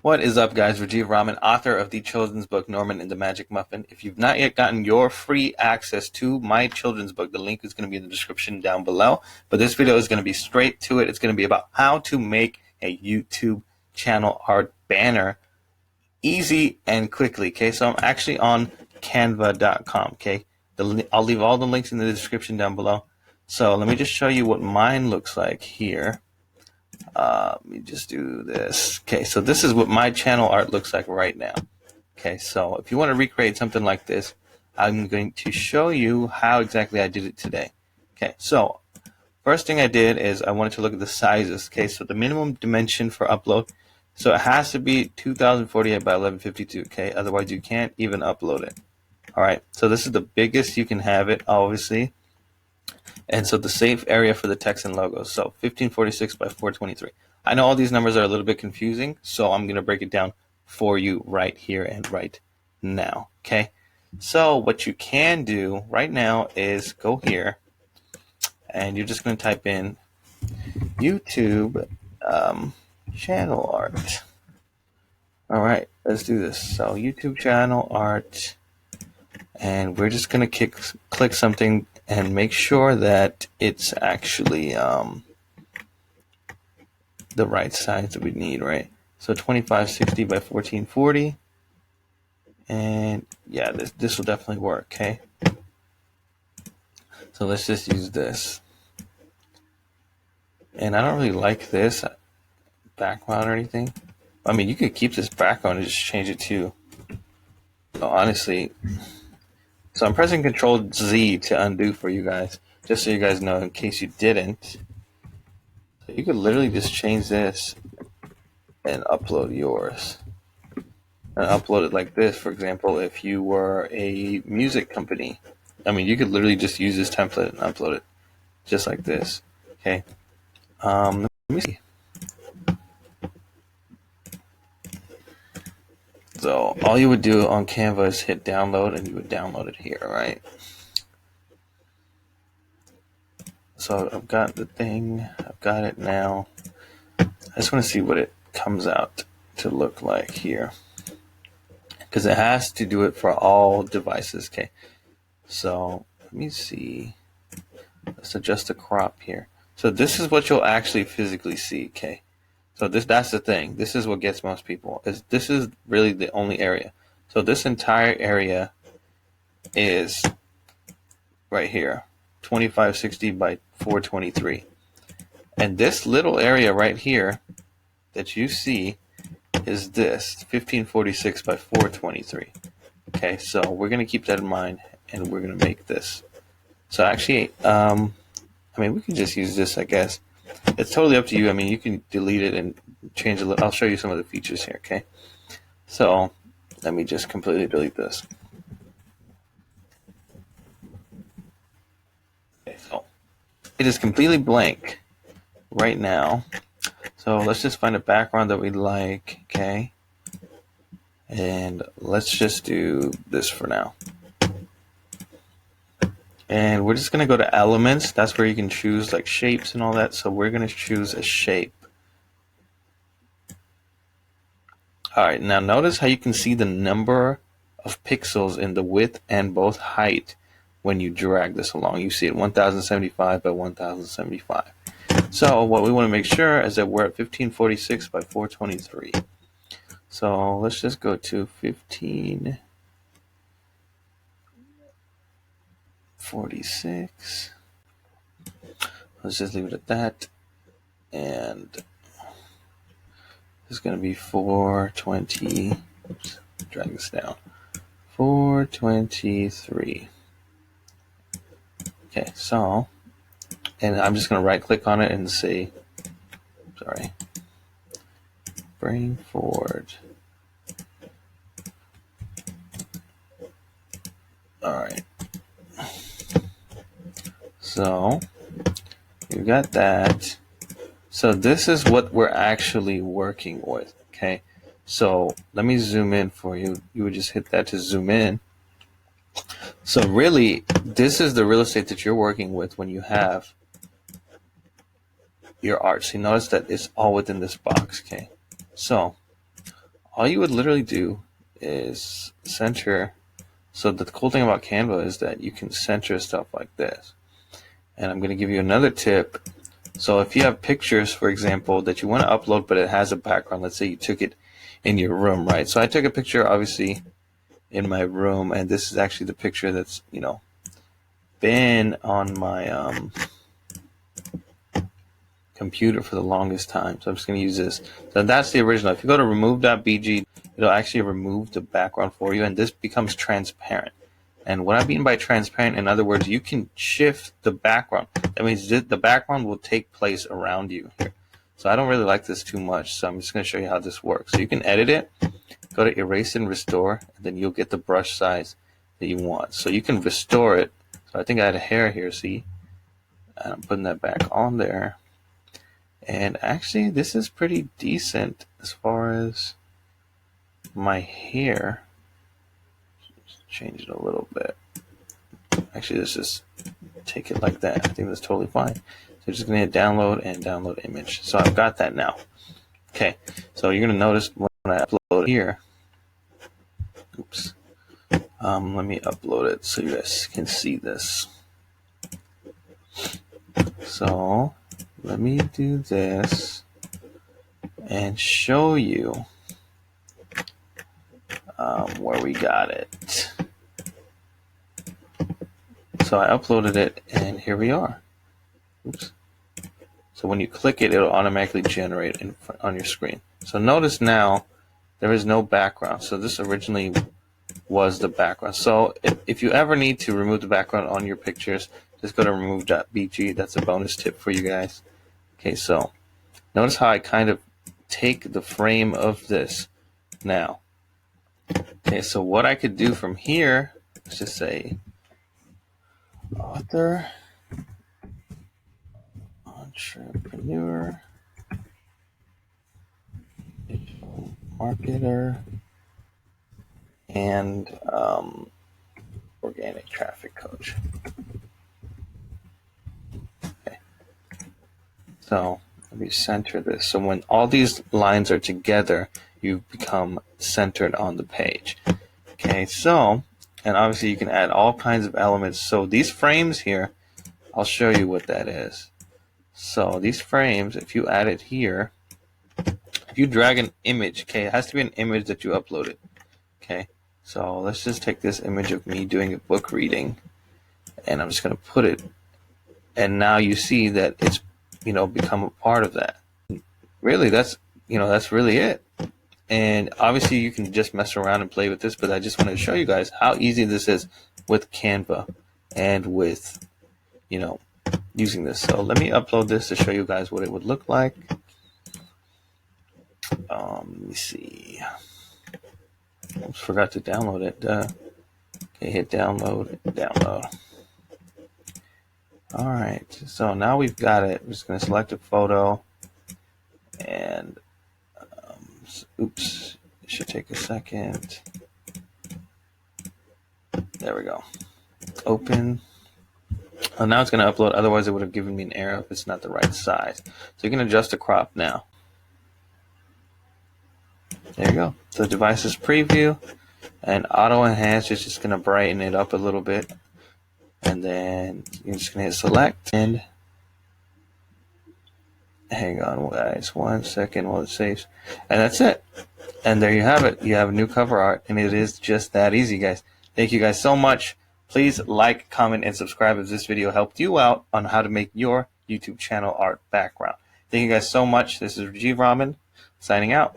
What is up, guys? Rajiv Raman, author of the children's book Norman and the Magic Muffin. If you've not yet gotten your free access to my children's book, the link is going to be in the description down below. But this video is going to be straight to it. It's going to be about how to make a YouTube channel art banner easy and quickly. Okay, so I'm actually on Canva.com. Okay, I'll leave all the links in the description down below. So let me just show you what mine looks like here. Let me just do this. Okay, so this is what my channel art looks like right now. Okay, so if you want to recreate something like this, I'm going to show you how exactly I did it today. Okay, so first thing I did is I wanted to look at the sizes. Okay, so the minimum dimension for upload, so it has to be 2048 by 1152. Okay, otherwise you can't even upload it. All right, so this is the biggest you can have it, obviously. And so the safe area for the text and logos, so 1546 by 423. I know all these numbers are a little bit confusing, so I'm going to break it down for you right here and right now. Okay, so what you can do right now is go here, and you're just going to type in YouTube channel art. All right, let's do this. So YouTube channel art, and we're just going to click something and make sure that it's actually the right size that we need, right? So 2560 by 1440, and yeah, this will definitely work. Okay, so let's just use this. And I don't really like this background or anything. I mean, you could keep this background and just change it to, honestly. So I'm pressing Control Z to undo for you guys, just so you guys know in case you didn't. So you could literally just change this and upload yours. And upload it like this, for example, if you were a music company. I mean, you could literally just use this template and upload it just like this. Okay. Let me see. So all you would do on Canva is hit download, and you would download it here, right? So I've got the thing, I've got it now. I just want to see what it comes out to look like here, because it has to do it for all devices. Okay, so let me see. Let's adjust the crop here. So this is what you'll actually physically see. Okay, so that's the thing. This is what gets most people. This is really the only area. So this entire area is right here, 2560 by 423. And this little area right here that you see is this 1546 by 423. Okay, so we're going to keep that in mind, and we're going to make this. So actually, I mean, we can just use this, I guess. It's totally up to you. I mean, you can delete it and change it. I'll show you some of the features here, okay? So let me just completely delete this. Okay, so it is completely blank right now. So let's just find a background that we like, okay? And let's just do this for now. And we're just going to go to elements. That's where you can choose like shapes and all that. So we're going to choose a shape. All right, now notice how you can see the number of pixels in the width and both height when you drag this along. You see it 1075 by 1075. So what we want to make sure is that we're at 1546 by 423. So let's just go to 1546. Let's just leave it at that. And it's going to be 420. Oops, drag this down. 423. Okay, so, and I'm just going to right click on it and say, sorry, bring forward. All right. So you got that. So this is what we're actually working with. Okay. So let me zoom in for you. You would just hit that to zoom in. So really, this is the real estate that you're working with when you have your art. So you notice that it's all within this box. Okay. So all you would literally do is center. So the cool thing about Canva is that you can center stuff like this. And I'm going to give you another tip. So if you have pictures, for example, that you want to upload, but it has a background, let's say you took it in your room, right? So I took a picture, obviously, in my room, and this is actually the picture that's, been on my computer for the longest time. So I'm just going to use this. So that's the original. If you go to remove.bg, it'll actually remove the background for you, and this becomes transparent. And what I mean by transparent, in other words, you can shift the background. That means the background will take place around you here. So I don't really like this too much, so I'm just going to show you how this works. So you can edit it, go to erase and restore, and then you'll get the brush size that you want. So you can restore it. So I think I had a hair here, see? And I'm putting that back on there. And actually, this is pretty decent as far as my hair. Just change it a little bit. Actually, let's just take it like that. I think that's totally fine. So just going to hit download and download image. So I've got that now. Okay, so you're going to notice when I upload here. Oops. Let me upload it so you guys can see this. So let me do this and show you where we got it. So I uploaded it, and here we are. Oops. So when you click it, it'll automatically generate on your screen. So notice now there is no background. So this originally was the background. So if you ever need to remove the background on your pictures, just go to remove.bg. That's a bonus tip for you guys. Okay, so notice how I kind of take the frame of this now. Okay, so what I could do from here, let's just say author, entrepreneur, digital marketer, and organic traffic coach. Okay. So let me center this. So when all these lines are together, you become centered on the page. Okay, so, and obviously you can add all kinds of elements. So these frames here, I'll show you what that is. So these frames, if you add it here, if you drag an image, okay, it has to be an image that you uploaded. Okay, so let's just take this image of me doing a book reading, and I'm just going to put it, and now you see that it's, become a part of that. Really, that's really it. And obviously you can just mess around and play with this, but I just wanted to show you guys how easy this is with Canva and with, using this. So let me upload this to show you guys what it would look like. Let me see. Oops, forgot to download it. Okay, hit download, download. All right, so now we've got it. We're just going to select a photo, and oops, it should take a second. There we go. Open. Oh, now it's going to upload. Otherwise, it would have given me an error if it's not the right size. So you can adjust the crop now. There you go. So devices preview and auto enhance is just going to brighten it up a little bit. And then you're just going to hit select and hang on guys 1 second while it saves. And that's it. And there you have it. You have a new cover art, and it is just that easy, guys. Thank you guys so much. Please like, comment, and subscribe if this video helped you out on how to make your YouTube channel art background. Thank you guys so much. This is Rajiv Raman signing out.